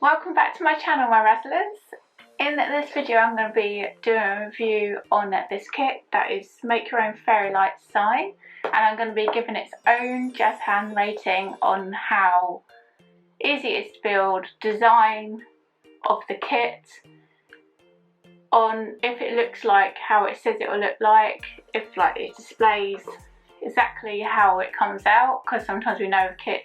Welcome back to my channel, my Razzlers. In this video I'm going to be doing a review on this kit that is Make Your Own Fairy Lights sign, and I'm going to be giving its own jazz hand rating on how easy it is to build, design of the kit, on if it looks like how it says it will look like, if it displays exactly how it comes out, because sometimes we know with kits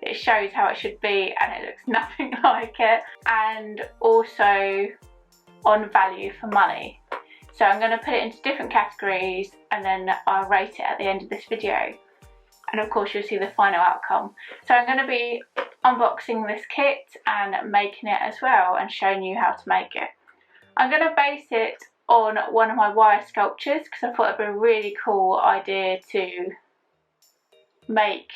it shows how it should be and it looks nothing like it, and also on value for money. So I'm going to put it into different categories and then I'll rate it at the end of this video, and of course you'll see the final outcome. So I'm going to be unboxing this kit and making it as well and showing you how to make it. I'm going to base it on one of my wire sculptures because I thought it'd be a really cool idea to make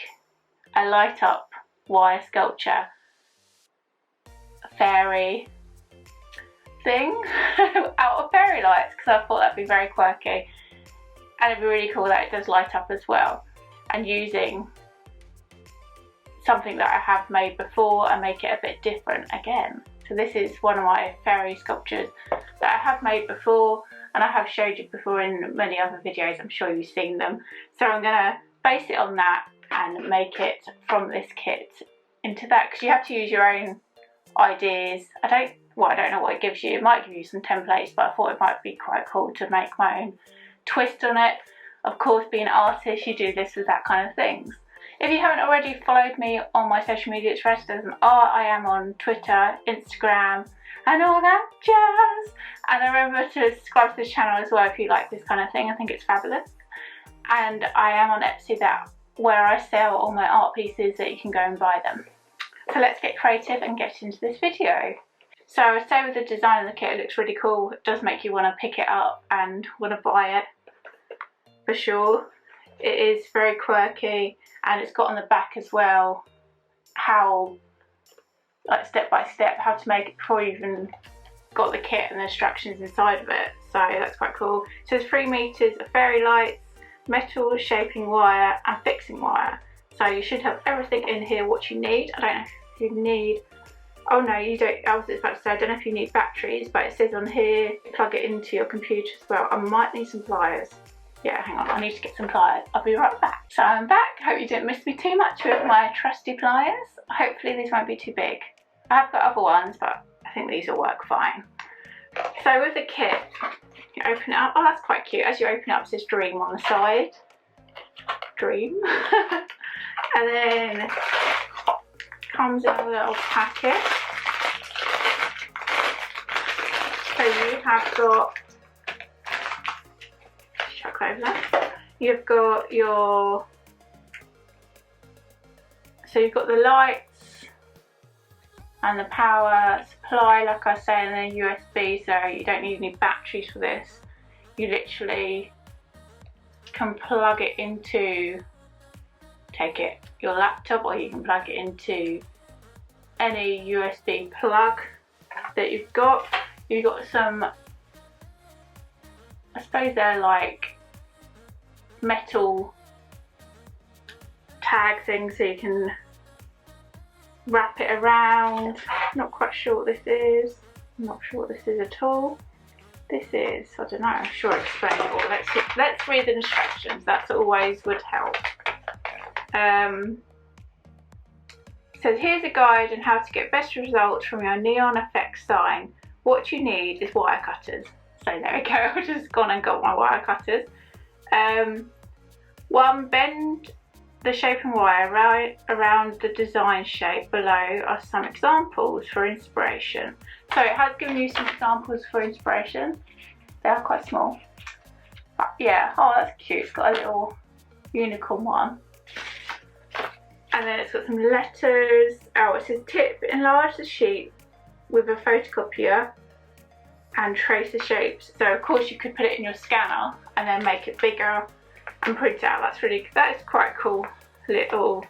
a light up wire sculpture fairy thing out of fairy lights, because I thought that'd be very quirky and it'd be really cool that it does light up as well, and using something that I have made before and make it a bit different again. So this is one of my fairy sculptures that I have made before and I have showed you before in many other videos. I'm sure you've seen them. So I'm going to base it on that and make it from this kit into that, because you have to use your own ideas. I don't know what it gives you. It might give you some templates, but I thought it might be quite cool to make my own twist on it. Of course, being an artist, you do this with that kind of things. If you haven't already followed me on my social media, it's RazDazThemArt. I am on Twitter, Instagram and all that jazz. And remember to subscribe to this channel as well if you like this kind of thing. I think it's fabulous. And I am on Etsy, where I sell all my art pieces that you can go and buy them. So let's get creative and get into this video. So I would say with the design of the kit, it looks really cool. It does make you want to pick it up and want to buy it for sure. It is very quirky, and it's got on the back as well how, like, step by step how to make it before you even got the kit and the instructions inside of it. So that's quite cool. So there's 3 meters of fairy lights, metal, shaping wire and fixing wire. So you should have everything in here what you need. I don't know if you need, oh no you don't, I was about to say I don't know if you need batteries, but it says on here plug it into your computer as well. I might need some pliers. Yeah, hang on, I need to get some pliers. I'll be right back. So I'm back. Hope you didn't miss me too much with my trusty pliers. Hopefully these won't be too big. I have got other ones, but I think these will work fine. So with the kit, you open it up. Oh, that's quite cute. As you open it up, it says Dream on the side. Dream. And then comes in a little packet. So you have got, chuck over that. You've got your, so you've got the lights and the power supply, like I say, and then USB, so you don't need any batteries for this. You literally can plug it into, take it, your laptop, or you can plug it into any USB plug that you've got. You've got some, I suppose they're like metal tag things, so you can wrap it around. Not quite sure what this is. I'm not sure what this is at all. This is, I don't know, I'm sure I'll explain it all. Let's read the instructions. That always would help. It says, here's a guide on how to get best results from your neon effect sign. What you need is wire cutters. So there we go, I've just gone and got my wire cutters. 1, bend the shaping wire right around the design shape. Below are some examples for inspiration. So it has given you some examples for inspiration. They are quite small. But yeah, oh that's cute. It's got a little unicorn one. And then it's got some letters. Oh, it says tip, enlarge the sheet with a photocopier and trace the shapes. So of course you could put it in your scanner and then make it bigger and print it out. That is quite a cool little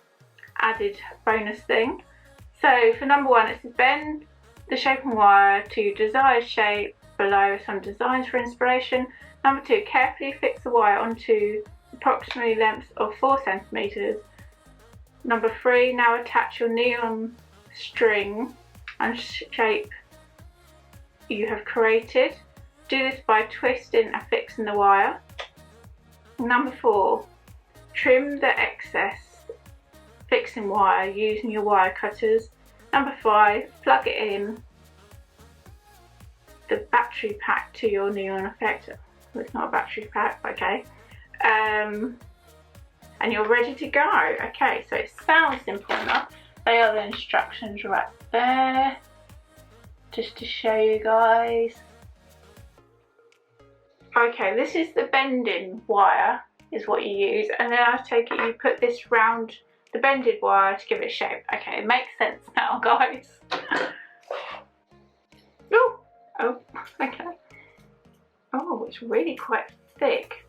added bonus thing. So for number 1, it says bend the shaping wire to desired shape. Below some designs for inspiration. Number 2, carefully fix the wire onto approximately length of 4 centimeters. Number 3, now attach your neon string and shape you have created. Do this by twisting and fixing the wire. Number 4, trim the excess fixing wire using your wire cutters. Number 5, plug it in the battery pack to your neon effect. Well, it's not a battery pack, okay. And you're ready to go. Okay, so it sounds simple enough. They are the instructions right there, just to show you guys. Okay, this is the bending wire, is what you use, and then I take it you put this round the bended wire to give it shape. Okay, it makes sense now, guys. Oh, okay. Oh, it's really quite thick.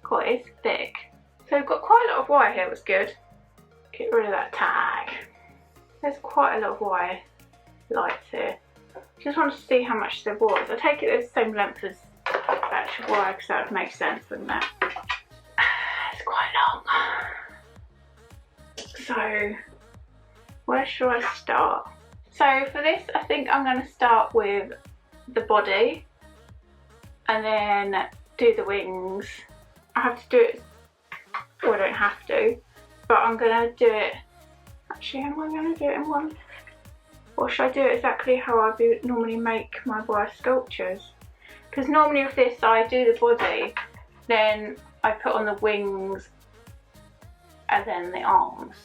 God, it's thick. So we've got quite a lot of wire here, was good. Get rid of that tag. There's quite a lot of wire lights here. Just want to see how much there was. I take it it's the same length as the actual wire because that would make sense, wouldn't it? It's quite long. So, where should I start? So for this, I think I'm going to start with the body and then do the wings. I have to do it, well, I don't have to, but I'm going to do it, actually am I going to do it in one? Or should I do it exactly how I normally make my wire sculptures? Because normally with this I do the body, then I put on the wings and then the arms.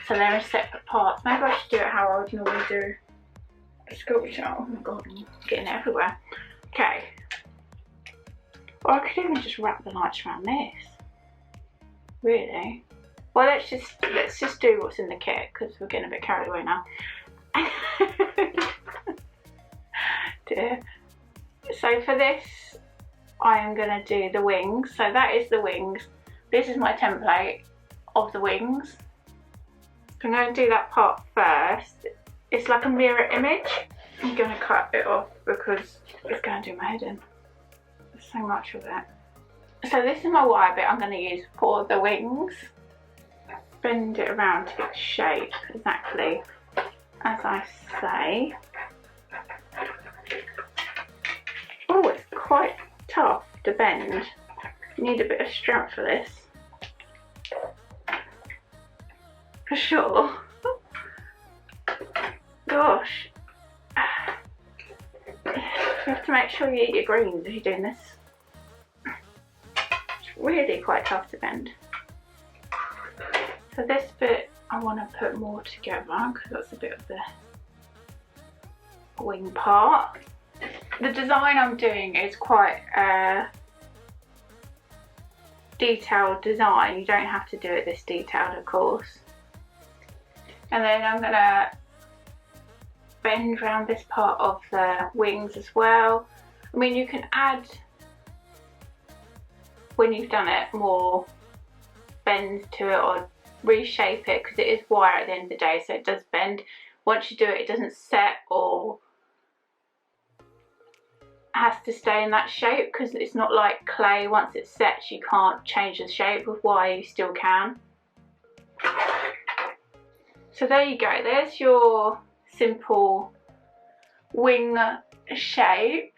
So they're in separate parts. Maybe I should do it how I would normally do a sculpture. Oh my god, I'm getting it everywhere. Okay. Or I could even just wrap the lights around this. Really? Well, let's just do what's in the kit because we're getting a bit carried away now. Dear. So for this, I am going to do the wings. So that is the wings. This is my template of the wings. I'm going to do that part first. It's like a mirror image. I'm going to cut it off because it's going to do my head in. There's so much of it. So this is my wire bit I'm going to use for the wings. Bend it around to its shape, exactly as I say. Oh, it's quite tough to bend. You need a bit of strength for this. For sure. Gosh. You have to make sure you eat your greens if you're doing this. It's really quite tough to bend. So this bit I want to put more together because that's a bit of the wing part. The design I'm doing is quite a detailed design. You don't have to do it this detailed, of course. And then I'm going to bend around this part of the wings as well. I mean, you can add, when you've done it, more bends to it or reshape it because it is wire at the end of the day, so it does bend. Once you do it, it doesn't set or has to stay in that shape because it's not like clay. Once it sets, you can't change the shape. With wire, you still can. So there you go, there's your simple wing shape,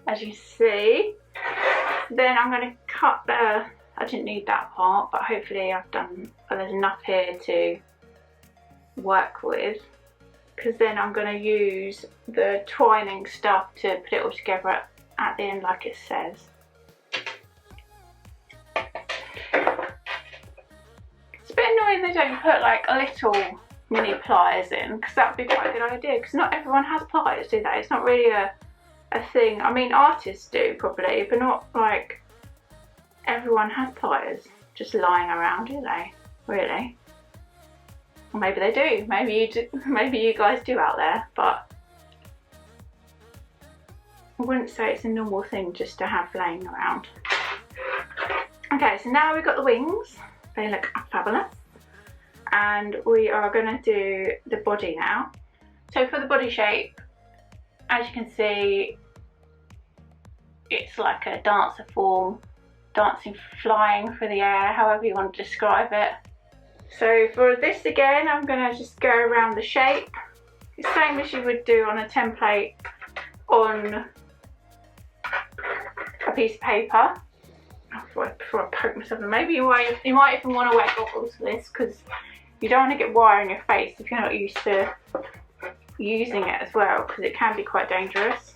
as you see. Then I'm going to cut the, I didn't need that part, but hopefully I've done, there's enough here to work with. Because then I'm going to use the twining stuff to put it all together at the end like it says. It's a bit annoying they don't put like a little mini pliers in, because that would be quite a good idea, because not everyone has pliers, do they? It's not really a thing. I mean, artists do probably, but not like everyone has pliers just lying around, do they? Really? Or maybe they do. Maybe you do. Maybe you guys do out there, but I wouldn't say it's a normal thing just to have laying around. Okay, so now we've got the wings. They look fabulous. And we are going to do the body now. So for the body shape, as you can see, it's like a dancer form, dancing, flying through the air, however you want to describe it. So for this again, I'm going to just go around the shape. The same as you would do on a template on a piece of paper. Before I poke myself, and maybe you might even want to wear goggles for this, because you don't want to get wire in your face if you're not used to using it as well, because it can be quite dangerous.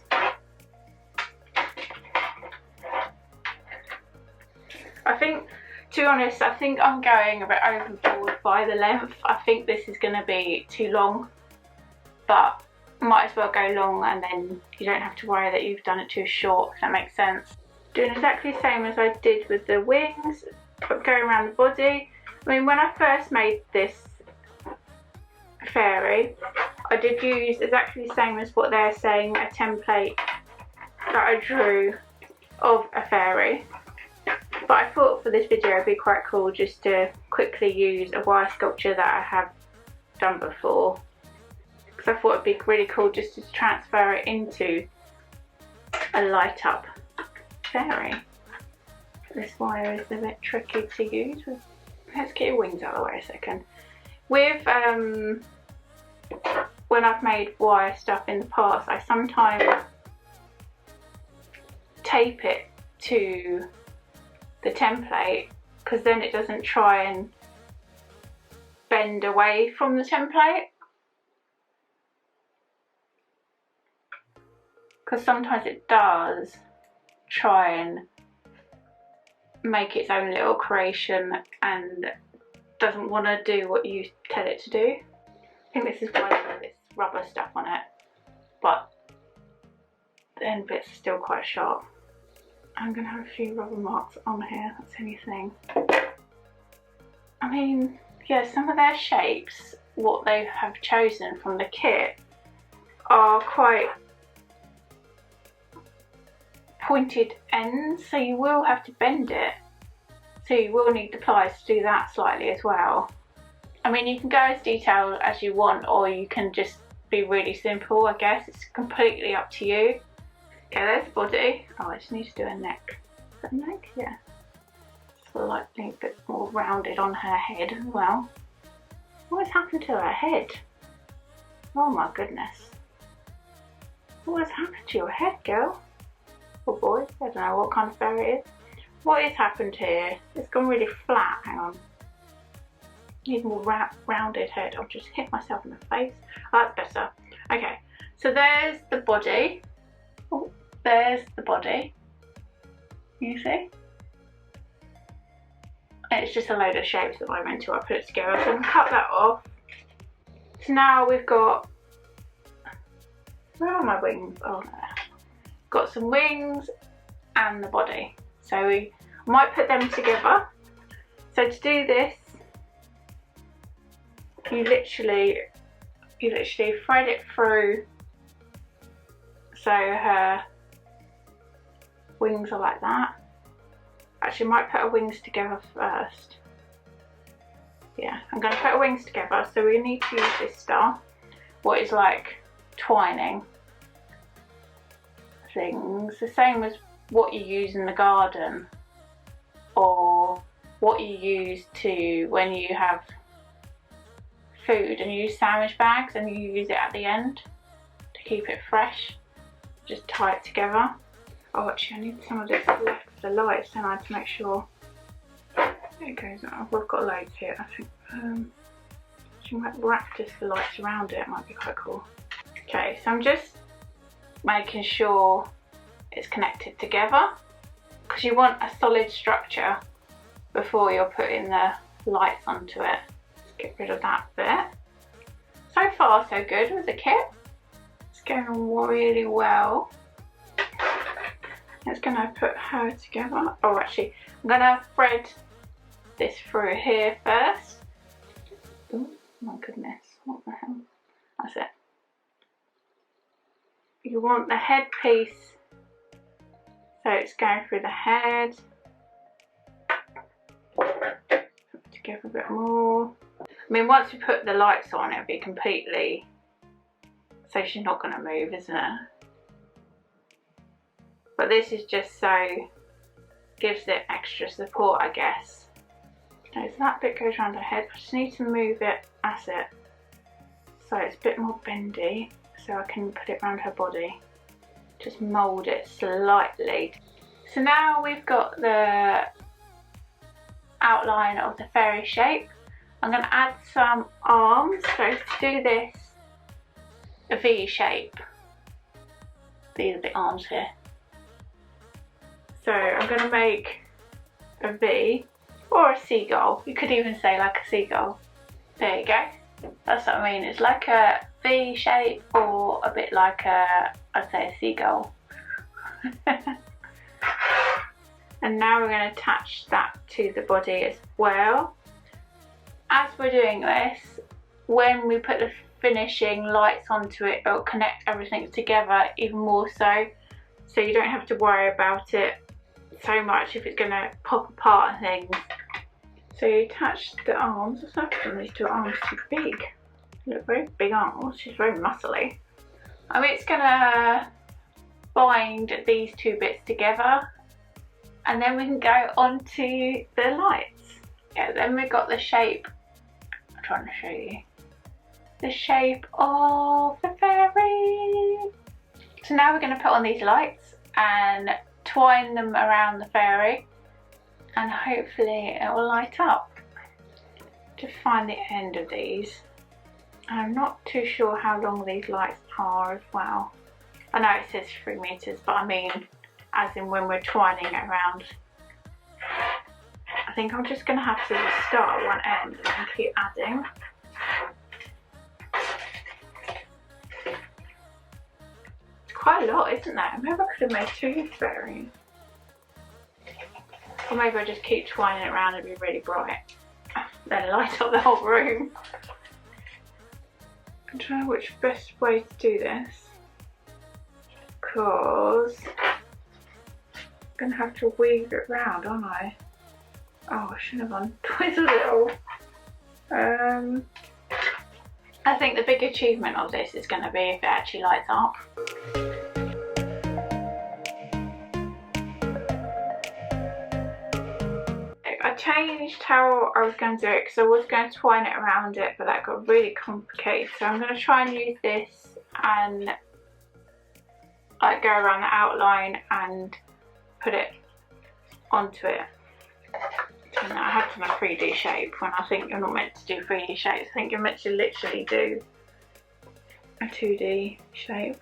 I think, to be honest, I think I'm going a bit overboard by the length. I think this is going to be too long, but might as well go long, and then you don't have to worry that you've done it too short, if that makes sense. Doing exactly the same as I did with the wings, but going around the body. I mean, when I first made this fairy, I did use exactly the same as what they're saying, a template that I drew of a fairy. But I thought for this video it'd be quite cool just to quickly use a wire sculpture that I have done before, because I thought it'd be really cool just to transfer it into a light up fairy. This wire is a bit tricky to use. Let's get your wings out of the way a second. With when I've made wire stuff in the past, I sometimes tape it to the template, because then it doesn't try and bend away from the template. Because sometimes it does try and make its own little creation and doesn't want to do what you tell it to do. I think this is why there's this rubber stuff on it, but the end bits are still quite sharp. I'm going to have a few rubber marks on here, that's the only thing. I mean, yeah, some of their shapes, what they have chosen from the kit, are quite pointed ends, so you will have to bend it. So you will need the pliers to do that slightly as well. I mean, you can go as detailed as you want, or you can just be really simple, I guess. It's completely up to you. Okay, there's the body. Oh, I just need to do a neck. Is that a neck? Yeah. Slightly a bit more rounded on her head as well. What has happened to her head? Oh my goodness. What has happened to your head, girl? Or boy, I don't know what kind of fairy it is. What has happened here? It's gone really flat, hang on. Need more rounded head. I'll just hit myself in the face. Oh, that's better. Okay, so there's the body. Oh, there's the body. You see? It's just a load of shapes that I went to. I put it together, so I'm going to cut that off. So now we've got, where are my wings? Oh, there. Got some wings and the body. So we might put them together. So to do this, you literally thread it through so her wings are like that. Actually, I might put her wings together first. Yeah, I'm going to put her wings together. So we need to use this stuff, what is like twining things, the same as what you use in the garden, or what you use to when you have food and you use sandwich bags and you use it at the end to keep it fresh. Just tie it together. Oh, actually, I need some of this left for the lights, and I have to make sure it goes up. We've got loads here. I think you might wrap just the lights around it. It might be quite cool. Okay, so I'm just making sure it's connected together, because you want a solid structure before you're putting the lights onto it. Let's get rid of that bit. So far so good with the kit. It's going on really well. It's going to put her together. Oh, actually, I'm going to thread this through here first. Oh my goodness, what the hell? That's it. You want the head piece, so it's going through the head. Put it together a bit more. I mean, once we put the lights on, it'll be completely, so she's not going to move, isn't it? But this is just so, gives it extra support, I guess. Okay, so that bit goes around her head. I just need to move it as it, so it's a bit more bendy, so I can put it around her body. Just mould it slightly. So now we've got the outline of the fairy shape. I'm going to add some arms. So to do this, a V shape. These are the arms here. So I'm going to make a V or a seagull. You could even say like a seagull. There you go. That's what I mean. It's like a V shape or a bit like a, I'd say a seagull. And now we're going to attach that to the body as well. As we're doing this, when we put the finishing lights onto it, it'll connect everything together even more so. So you don't have to worry about it so much if it's going to pop apart and things. So you attach the arms. What's happened? These two arms too big. Look, very big arms. She's very muscly. I mean, it's going to bind these two bits together. And then we can go on to the lights. Yeah, then we've got the shape. I'm trying to show you. The shape of the fairy. So now we're going to put on these lights and twine them around the fairy. And hopefully it will light up. To find the end of these. I'm not too sure how long these lights are as well. I know it says 3 meters, but I mean as in when we're twining it around. I think I'm just going to have to just start at one end and then keep adding. It's quite a lot, isn't there? Maybe I could have made 2 fairies. Or maybe I just keep twining it around and be really bright. Then light up the whole room. I'm trying which best way to do this. Because I'm going to have to weave it round, aren't I? Oh, I shouldn't have untwisted it all. I think the big achievement of this is going to be if it actually lights up. I changed how I was going to do it because I was going to twine it around it, but that got really complicated. So I'm going to try and use this and like go around the outline and put it onto it. And I have done a 3D shape when I think you're not meant to do 3D shapes. I think you're meant to literally do a 2D shape.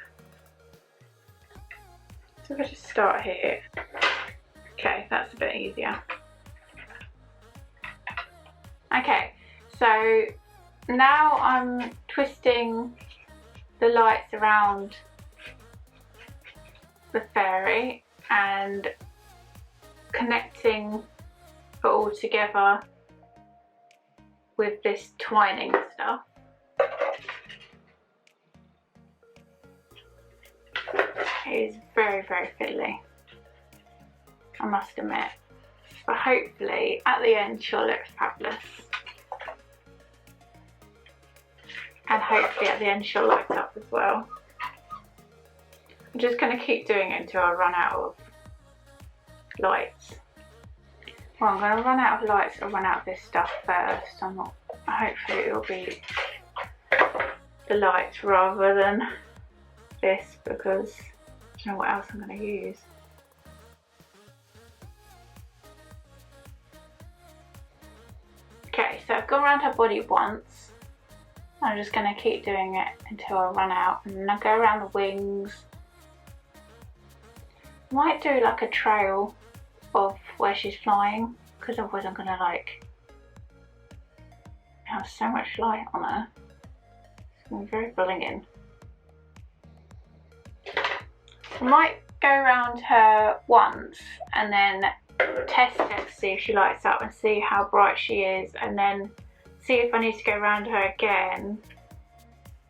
So if I just start here. Okay, that's a bit easier. Okay, so now I'm twisting the lights around the fairy and connecting it all together with this twining stuff. It is very, very fiddly, I must admit. But hopefully at the end she'll look fabulous. And hopefully at the end she'll light up as well. I'm just going to keep doing it until I run out of lights. Well, I'm going to run out of lights or run out of this stuff first. Hopefully it'll be the lights rather than this, because I don't know what else I'm going to use. Okay, so I've gone around her body once. I'm just going to keep doing it until I run out, and then I'll go around the wings. I might do like a trail of where she's flying, because otherwise I'm going to like have so much light on her. It's going to be very blinging. I might go around her once and then test her to see if she lights up and see how bright she is, and then see if I need to go around her again.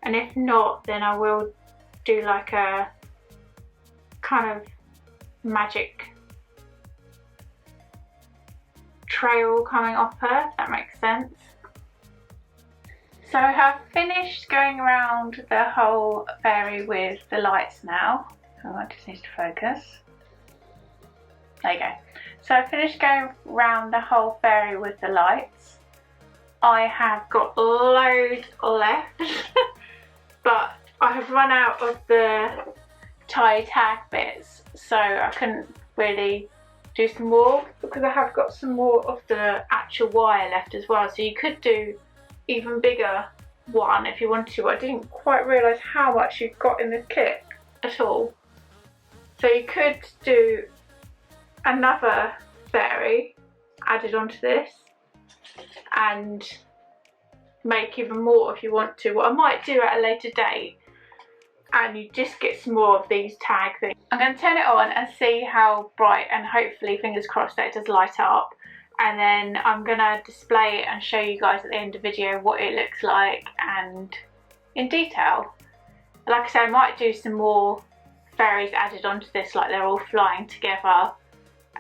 And if not, then I will do like a kind of magic trail coming off her, if that makes sense. So I have finished going around the whole fairy with the lights now. So I just need to focus. There you go. So I finished going round the whole fairy with the lights. I have got loads left, but I have run out of the tie tag bits, so I couldn't really do some more, because I have got some more of the actual wire left as well. So you could do even bigger one if you wanted to, but I didn't quite realise how much you've got in this kit at all. So you could do another fairy added onto this and make even more if you want to. What I might do at a later date, and you just get some more of these tag things. I'm going to turn it on and see how bright, and hopefully, fingers crossed, that it does light up. And then I'm going to display it and show you guys at the end of the video what it looks like and in detail. Like I said, I might do some more fairies added onto this, like they're all flying together,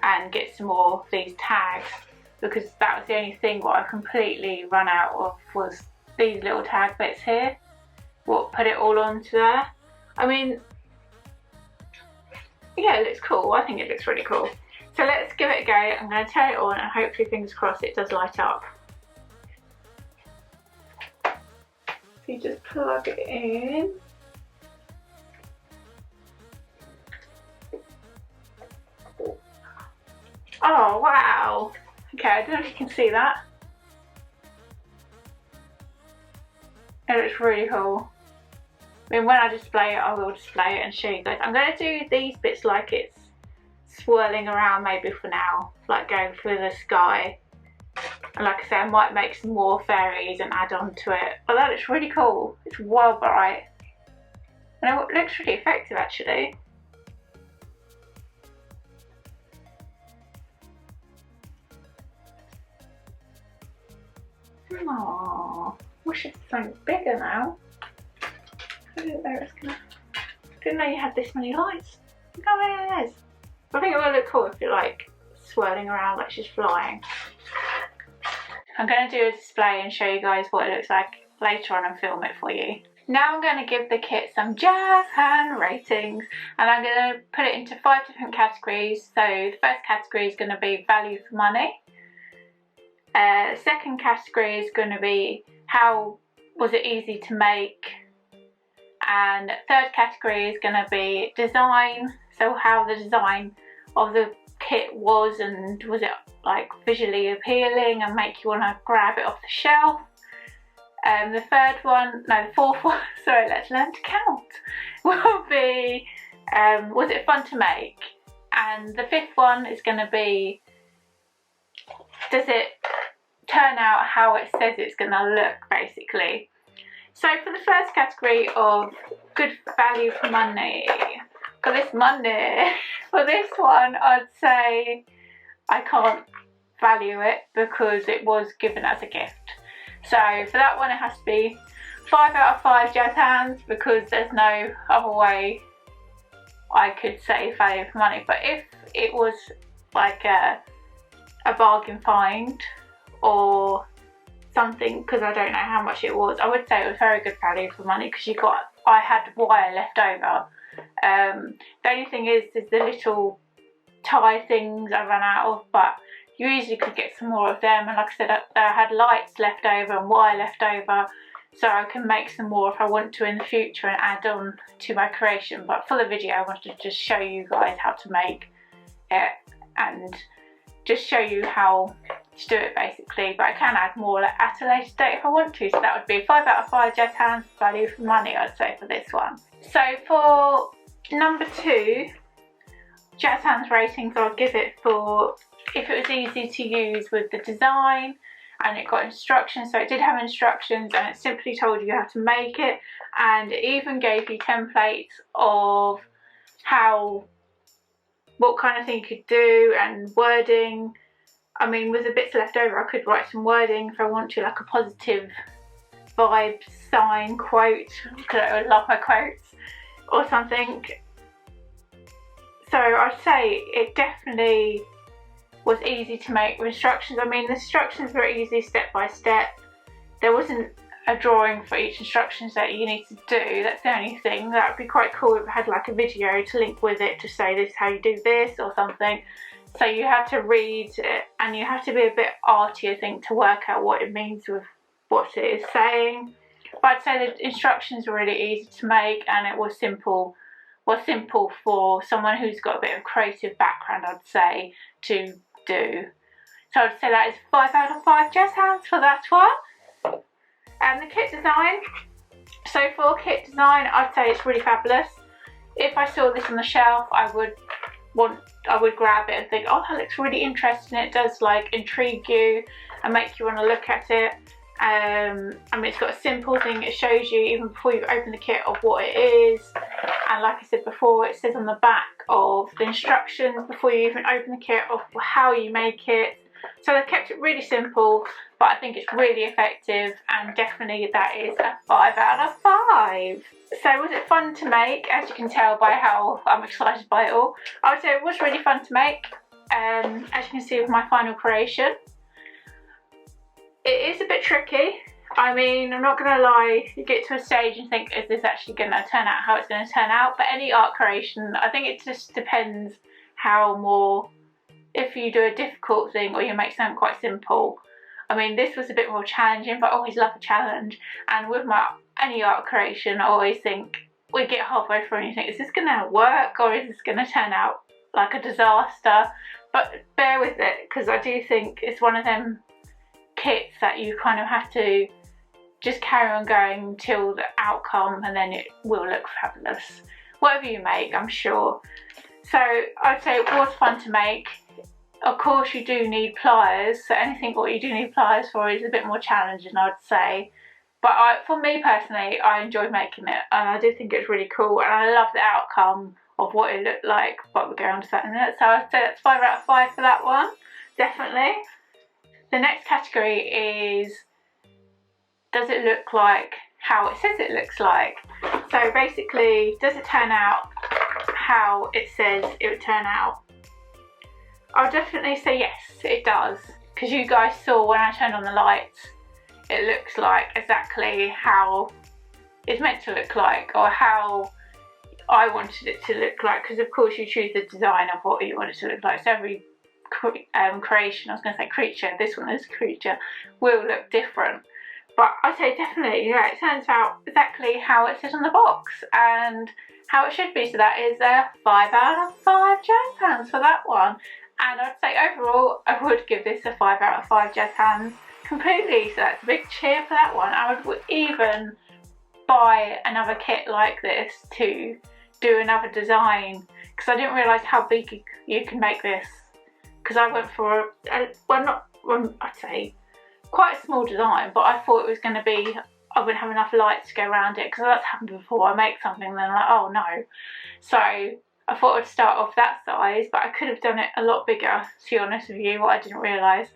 and get some more of these tags, because that was the only thing what I completely run out of was these little tag bits here. What put it all onto there. I mean, yeah, it looks cool. I think it looks really cool. So let's give it a go. I'm going to turn it on and hopefully, fingers crossed, it does light up. So you just plug it in. Oh wow! Okay, I don't know if you can see that. It looks really cool. I mean, when I display it, I will display it and show you guys. I'm going to do these bits like it's swirling around maybe for now, like going through the sky. And like I said, I might make some more fairies and add on to it. But that looks really cool. It's well bright. And it looks really effective actually. Aww, wish it was something bigger now. I didn't know you had this many lights. Look how many it is. I think it will look cool if you're like swirling around like she's flying. I'm going to do a display and show you guys what it looks like later on and film it for you. Now I'm going to give the kit some jazz hand ratings, and I'm going to put it into 5 different categories. So the first category is going to be value for money. The second category is going to be how was it easy to make, and third category is going to be design, so how the design of the kit was, and was it like visually appealing and make you want to grab it off the shelf. The fourth one, sorry, let's learn to count, will be was it fun to make, and the fifth one is going to be does it turn out how it says it's going to look, basically. So for the first category of good value for money, for this one I'd say I can't value it because it was given as a gift. So for that one it has to be 5 out of 5 jazz hands, because there's no other way I could say value for money. But if it was like a bargain find or something, because I don't know how much it was, I would say it was very good value for money, because I had wire left over. The only thing is the little tie things I ran out of, but you usually could get some more of them. And like I said, I had lights left over and wire left over, so I can make some more if I want to in the future and add on to my creation. But for the video I wanted to just show you guys how to make it and just show you how to do it, basically. But I can add more at a later date if I want to. So that would be 5 out of 5 jazz hands value for money, I'd say, for this one. So for number 2, jazz hands ratings, I'll give it for if it was easy to use with the design and it got instructions. So it did have instructions and it simply told you how to make it, and it even gave you templates of what kind of thing you could do and wording. I mean, with the bits left over I could write some wording if I want to, like a positive vibe sign quote, because I love my quotes, or something. So I'd say it definitely was easy to make with instructions. I mean, the instructions were easy, step by step. There wasn't a drawing for each instructions that you need to do. That's the only thing. That would be quite cool if it had like a video to link with it to say this is how you do this or something. So you have to read it and you have to be a bit arty, I think, to work out what it means with what it is saying. But I'd say the instructions were really easy to make, and it was simple for someone who's got a bit of creative background, I'd say, to do. So I'd say that is 5 out of 5 jazz hands for that one. And the kit design. So for kit design, I'd say it's really fabulous. If I saw this on the shelf, I would grab it and think, oh, that looks really interesting. It does like intrigue you and make you want to look at it. I mean, it's got a simple thing. It shows you even before you open the kit of what it is. And like I said before, it says on the back of the instructions before you even open the kit of how you make it. So they've kept it really simple, but I think it's really effective, and definitely that is a 5 out of 5. So was it fun to make? As you can tell by how I'm excited by it all, I would say it was really fun to make. As you can see with my final creation, it is a bit tricky. I mean, I'm not going to lie, you get to a stage and think, is this actually going to turn out how it's going to turn out? But any art creation, I think it just depends if you do a difficult thing or you make something quite simple. I mean, this was a bit more challenging, but I always love a challenge. And with any art creation, I always think, we get halfway through and you think, is this going to work or is this going to turn out like a disaster? But bear with it, because I do think it's one of them kits that you kind of have to just carry on going till the outcome, and then it will look fabulous. Whatever you make, I'm sure. So I'd say it was fun to make. Of course you do need pliers, so anything what you do need pliers for is a bit more challenging, I'd say. But for me personally, I enjoyed making it, and I did think it was really cool, and I love the outcome of what it looked like, but we'll go on to that in a minute. So I'd say that's 5 out of 5 for that one, definitely. The next category is, does it look like how it says it looks like? So basically, does it turn out how it says it would turn out? I'll definitely say yes, it does. Because you guys saw when I turned on the lights, it looks like exactly how it's meant to look like, or how I wanted it to look like. Because of course you choose the design of what you want it to look like. So every creation, I was going to say creature, this one is creature, will look different. But I'd say definitely, yeah, it turns out exactly how it says on the box and how it should be. So that is a 5 out of 5 jazz hands for that one. And I'd say overall, I would give this a 5 out of 5 jazz hands completely. So that's a big cheer for that one. I would even buy another kit like this to do another design, because I didn't realise how big you can make this. Because I went for, I'd say quite a small design, but I thought it was going to be, I wouldn't have enough lights to go around it, because that's happened before. I make something and then I'm like, oh no. So I thought I'd start off that size, but I could have done it a lot bigger, to be honest with you, what I didn't realise.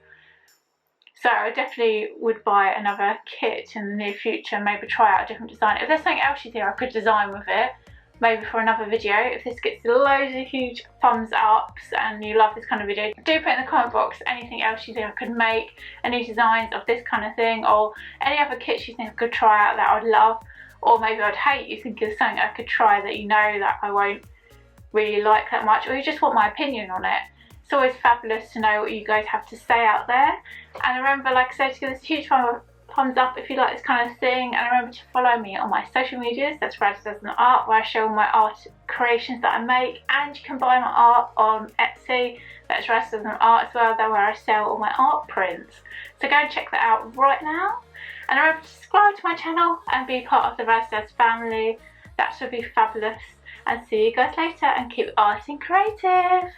So I definitely would buy another kit in the near future, maybe try out a different design. If there's something else you think I could design with it, maybe for another video. If this gets loads of huge thumbs ups and you love this kind of video, do put in the comment box anything else you think I could make, any designs of this kind of thing, or any other kits you think I could try out that I'd love, or maybe I'd hate you think of something I could try that you know that I won't really like that much, or you just want my opinion on it. It's always fabulous to know what you guys have to say out there. And remember, like I said, to give this a huge thumbs up if you like this kind of thing, and remember to follow me on my social medias. That's RazDazThemArt, where I show all my art creations that I make, and you can buy my art on Etsy. That's RazDazThemArt as well, where I sell all my art prints. So go and check that out right now, and remember to subscribe to my channel and be part of the RazDaz family. That should be fabulous, and see you guys later, and keep arting creative.